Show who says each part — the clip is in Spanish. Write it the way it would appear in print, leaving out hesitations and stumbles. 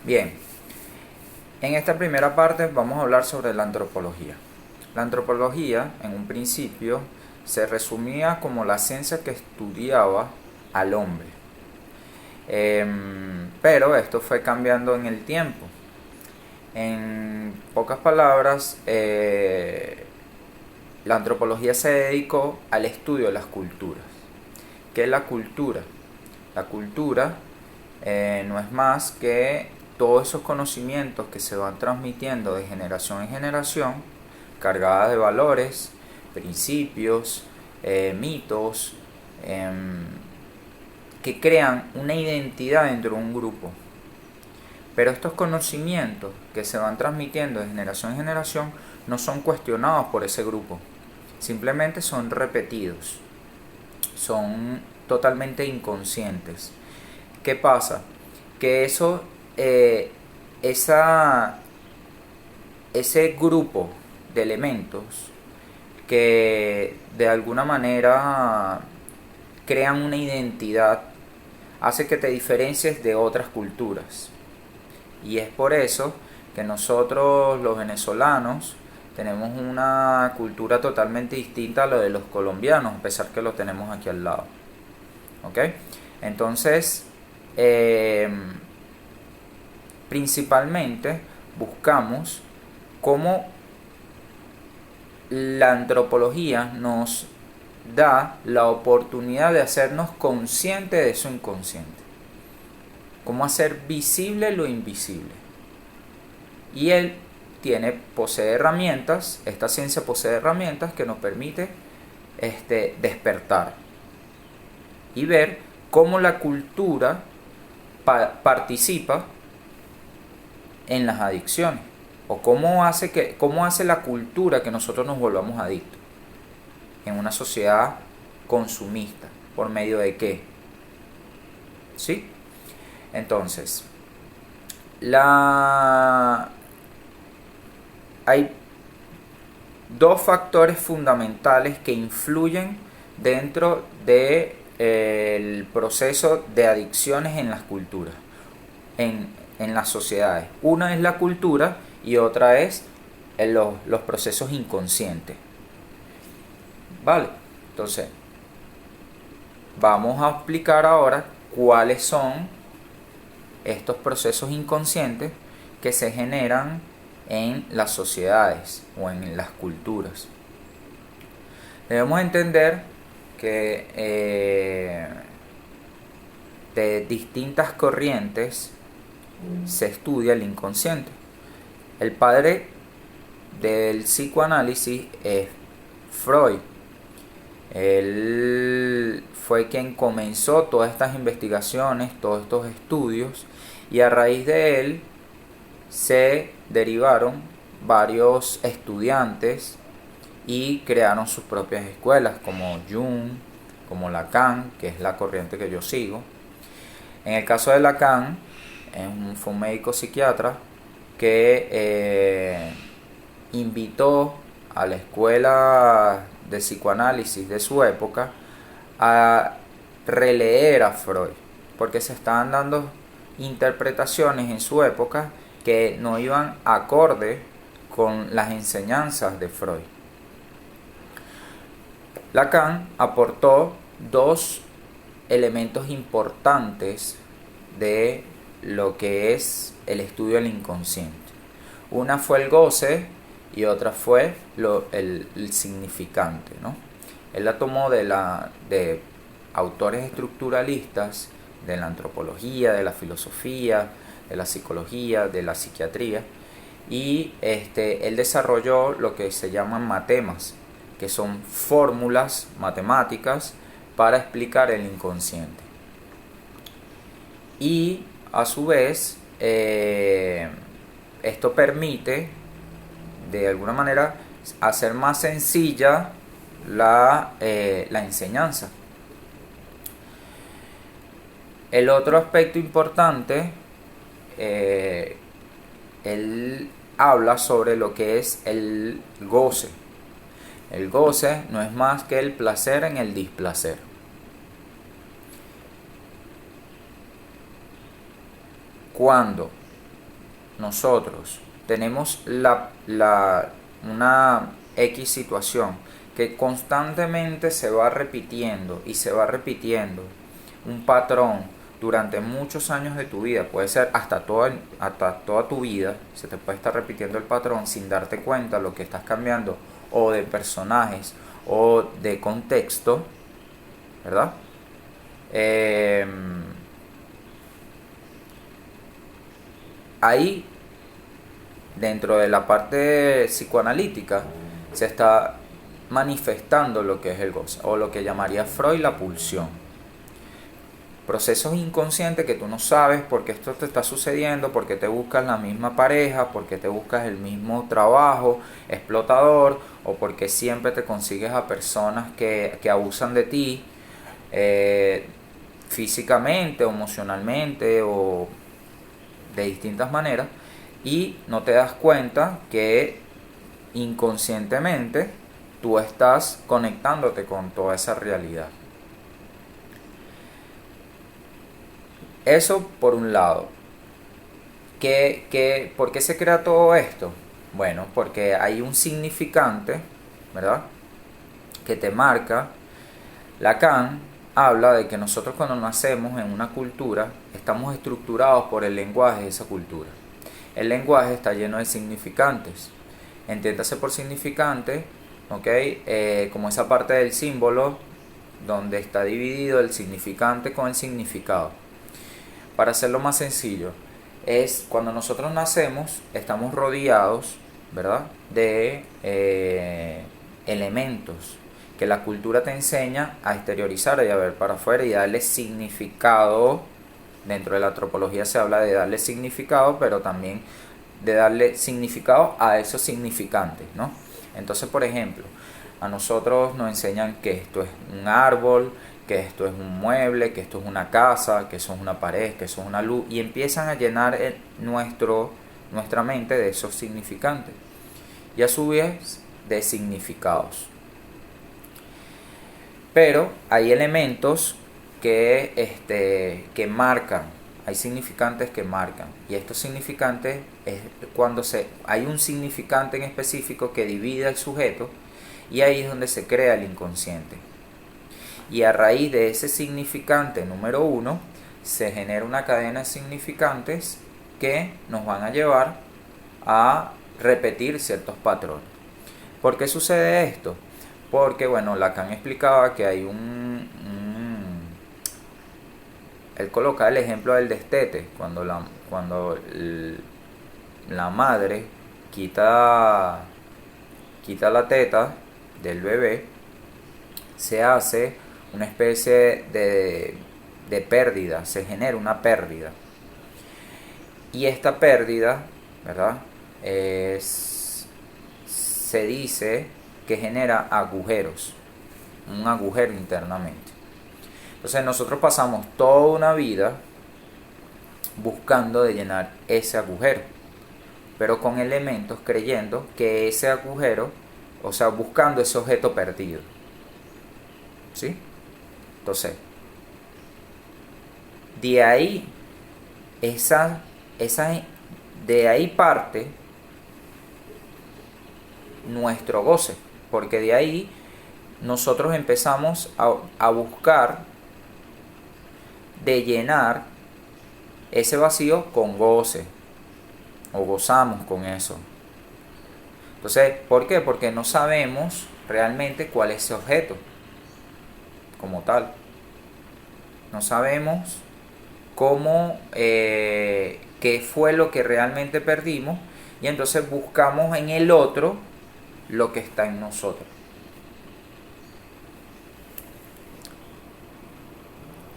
Speaker 1: Bien, en esta primera parte vamos a hablar sobre la antropología. La antropología, en un principio, se resumía como la ciencia que estudiaba al hombre. Pero esto fue cambiando en el tiempo. En pocas palabras, la antropología se dedicó al estudio de las culturas. ¿Qué es la cultura? La cultura no es más que todos esos conocimientos que se van transmitiendo de generación en generación, cargadas de valores, principios, mitos, que crean una identidad dentro de un grupo. Pero estos conocimientos que se van transmitiendo de generación en generación no son cuestionados por ese grupo, simplemente son repetidos, son totalmente inconscientes. ¿Qué pasa? Que esa, ese grupo de elementos que de alguna manera crean una identidad hace que te diferencies de otras culturas. Y es por eso que nosotros los venezolanos tenemos una cultura totalmente distinta a lo de los colombianos, a pesar que lo tenemos aquí al lado. ¿Ok? Entonces, principalmente buscamos cómo la antropología nos da la oportunidad de hacernos conscientes de eso inconsciente. Cómo hacer visible lo invisible. Y él posee herramientas, esta ciencia posee herramientas que nos permite despertar y ver cómo la cultura participa en las adicciones, o cómo hace la cultura que nosotros nos volvamos adictos en una sociedad consumista. ¿Por medio de qué? ¿Sí? Entonces, hay dos factores fundamentales que influyen dentro del proceso de adicciones en las culturas, en las sociedades. Una es la cultura y otra es los procesos inconscientes. Vale, entonces vamos a explicar ahora cuáles son estos procesos inconscientes que se generan en las sociedades o en las culturas. Debemos entender que de distintas corrientes se estudia el inconsciente. El padre del psicoanálisis es Freud. Él fue quien comenzó todas estas investigaciones, todos estos estudios, y a raíz de él se derivaron varios estudiantes y crearon sus propias escuelas, como Jung, como Lacan, que es la corriente que yo sigo. En el caso de Lacan, fue un médico psiquiatra que invitó a la escuela de psicoanálisis de su época a releer a Freud, porque se estaban dando interpretaciones en su época que no iban acorde con las enseñanzas de Freud. Lacan aportó dos elementos importantes de lo que es el estudio del inconsciente. Una fue el goce y otra fue el significante, ¿no? Él la tomó de autores estructuralistas de la antropología, de la filosofía, de la psicología, de la psiquiatría, y él desarrolló lo que se llaman matemas, que son fórmulas matemáticas para explicar el inconsciente. Y a su vez, esto permite de alguna manera hacer más sencilla la enseñanza. El otro aspecto importante, él habla sobre lo que es el goce. El goce no es más que el placer en el displacer. Cuando nosotros tenemos una X situación que constantemente se va repitiendo y se va repitiendo un patrón durante muchos años de tu vida, puede ser hasta toda tu vida, se te puede estar repitiendo el patrón sin darte cuenta lo que estás cambiando, o de personajes o de contexto, ¿verdad? Ahí, dentro de la parte psicoanalítica, se está manifestando lo que es el goce, o lo que llamaría Freud la pulsión. Procesos inconscientes que tú no sabes por qué esto te está sucediendo, porque te buscas la misma pareja, porque te buscas el mismo trabajo explotador, o porque siempre te consigues a personas que abusan de ti físicamente, o emocionalmente, o de distintas maneras, y no te das cuenta que inconscientemente tú estás conectándote con toda esa realidad. Eso por un lado. ¿Por qué se crea todo esto? Bueno, porque hay un significante, ¿verdad?, que te marca. Lacan habla de que nosotros cuando nacemos en una cultura estamos estructurados por el lenguaje de esa cultura. El lenguaje está lleno de significantes. Entiéndase por significante, ¿ok? Como esa parte del símbolo donde está dividido el significante con el significado. Para hacerlo más sencillo, es cuando nosotros nacemos, estamos rodeados, ¿verdad?, de elementos que la cultura te enseña a exteriorizar y a ver para afuera y darle significado. Dentro de la antropología se habla de darle significado, pero también de darle significado a esos significantes, ¿no? Entonces, por ejemplo, a nosotros nos enseñan que esto es un árbol, que esto es un mueble, que esto es una casa, que eso es una pared, que eso es una luz, y empiezan a llenar nuestra mente de esos significantes y a su vez de significados. Pero hay elementos que marcan, hay significantes que marcan, y estos significantes es cuando hay un significante en específico que divide al sujeto, y ahí es donde se crea el inconsciente. Y a raíz de ese significante número 1 se genera una cadena de significantes que nos van a llevar a repetir ciertos patrones. ¿Por qué sucede esto? Porque, bueno, Lacan explicaba que hay él coloca el ejemplo del destete, cuando la madre quita la teta del bebé, se hace una especie de pérdida, se genera una pérdida. Y esta pérdida, ¿verdad?, se dice que genera agujeros, un agujero internamente. Entonces nosotros pasamos toda una vida buscando de llenar ese agujero, pero con elementos, creyendo que ese agujero, o sea, buscando ese objeto perdido. ¿Sí? Entonces, de ahí, de ahí parte nuestro goce, porque de ahí nosotros empezamos a buscar de llenar ese vacío con goce, o gozamos con eso. Entonces, ¿por qué? Porque no sabemos realmente cuál es ese objeto como tal. No sabemos cómo, qué fue lo que realmente perdimos, y entonces buscamos en el otro lo que está en nosotros.